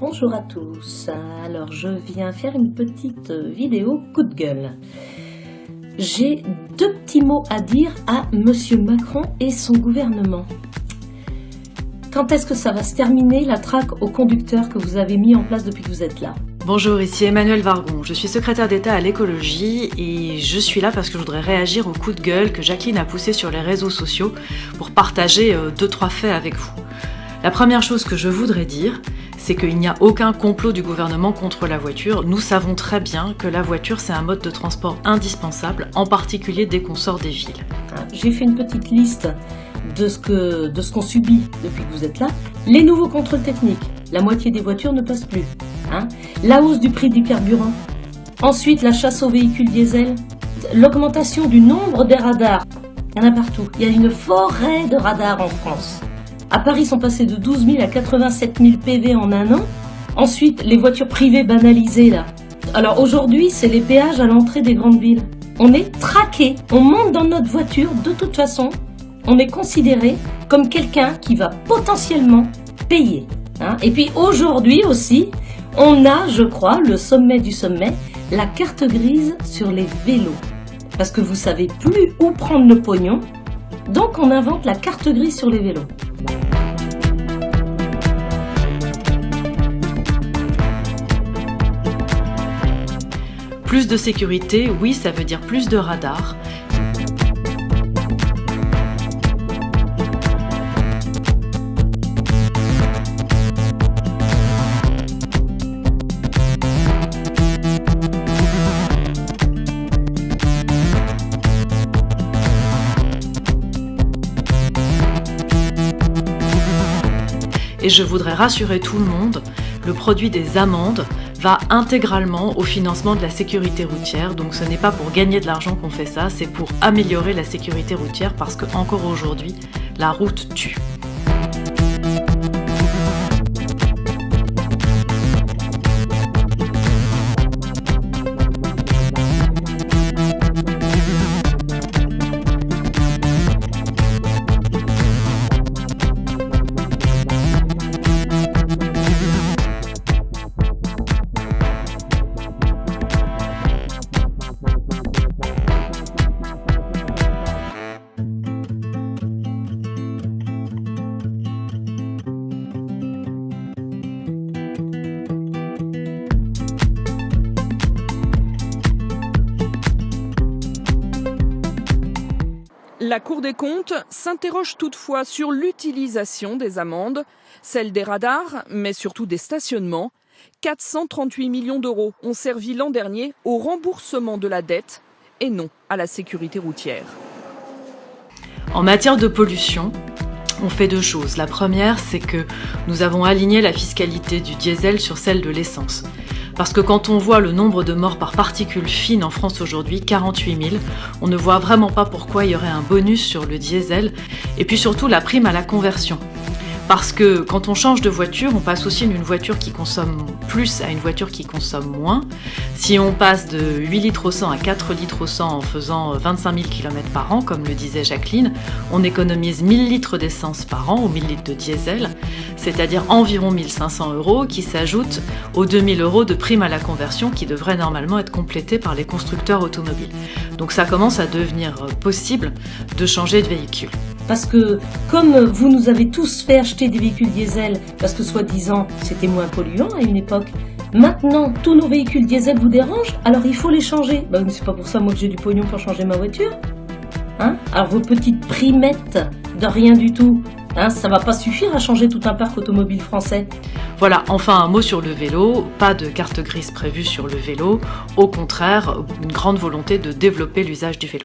Bonjour à tous, alors je viens faire une petite vidéo coup de gueule. J'ai deux petits mots à dire à Monsieur Macron et son gouvernement. Quand est-ce que ça va se terminer la traque aux conducteurs que vous avez mis en place depuis que vous êtes là? Bonjour, ici Emmanuelle Vargon, je suis secrétaire d'État à l'écologie et je suis là parce que je voudrais réagir au coup de gueule que Jacqueline a poussé sur les réseaux sociaux pour partager 2-3 faits avec vous. La première chose que je voudrais dire, c'est qu'il n'y a aucun complot du gouvernement contre la voiture. Nous savons très bien que la voiture, c'est un mode de transport indispensable, en particulier dès qu'on sort des villes. J'ai fait une petite liste de ce qu'on subit depuis que vous êtes là. Les nouveaux contrôles techniques, la moitié des voitures ne passent plus. La hausse du prix du carburant. Ensuite, la chasse aux véhicules diesel. L'augmentation du nombre des radars. Il y en a partout. Il y a une forêt de radars en France. À Paris, ils sont passés de 12 000 à 87 000 PV en un an. Ensuite, les voitures privées banalisées, là. Alors aujourd'hui, c'est les péages à l'entrée des grandes villes. On est traqué. On monte dans notre voiture. De toute façon, on est considéré comme quelqu'un qui va potentiellement payer. Et puis aujourd'hui aussi, on a, je crois, le sommet du sommet, la carte grise sur les vélos. Parce que vous savez plus où prendre le pognon. Donc on invente la carte grise sur les vélos. Plus de sécurité, oui, ça veut dire plus de radars. Et je voudrais rassurer tout le monde, le produit des amendes va intégralement au financement de la sécurité routière. Donc ce n'est pas pour gagner de l'argent qu'on fait ça, c'est pour améliorer la sécurité routière parce qu'encore aujourd'hui, la route tue. La Cour des comptes s'interroge toutefois sur l'utilisation des amendes, celle des radars, mais surtout des stationnements. 438 millions d'euros ont servi l'an dernier au remboursement de la dette et non à la sécurité routière. En matière de pollution, on fait deux choses. La première, c'est que nous avons aligné la fiscalité du diesel sur celle de l'essence. Parce que quand on voit le nombre de morts par particules fines en France aujourd'hui, 48 000, on ne voit vraiment pas pourquoi il y aurait un bonus sur le diesel. Et puis surtout la prime à la conversion. Parce que quand on change de voiture, on passe aussi d'une voiture qui consomme plus à une voiture qui consomme moins. Si on passe de 8 litres au 100 à 4 litres au 100 en faisant 25 000 km par an, comme le disait Jacqueline, on économise 1000 litres d'essence par an ou 1000 litres de diesel, c'est-à-dire environ 1500 € qui s'ajoutent aux 2000 € de prime à la conversion qui devraient normalement être complétés par les constructeurs automobiles. Donc ça commence à devenir possible de changer de véhicule. Parce que comme vous nous avez tous fait acheter des véhicules diesel, parce que soi-disant c'était moins polluant à une époque, maintenant tous nos véhicules diesel vous dérangent, alors il faut les changer. Mais c'est pas pour ça moi que j'ai du pognon pour changer ma voiture. Alors vos petites primettes de rien du tout, ça va pas suffire à changer tout un parc automobile français. Voilà, enfin un mot sur le vélo, pas de carte grise prévue sur le vélo, au contraire, une grande volonté de développer l'usage du vélo.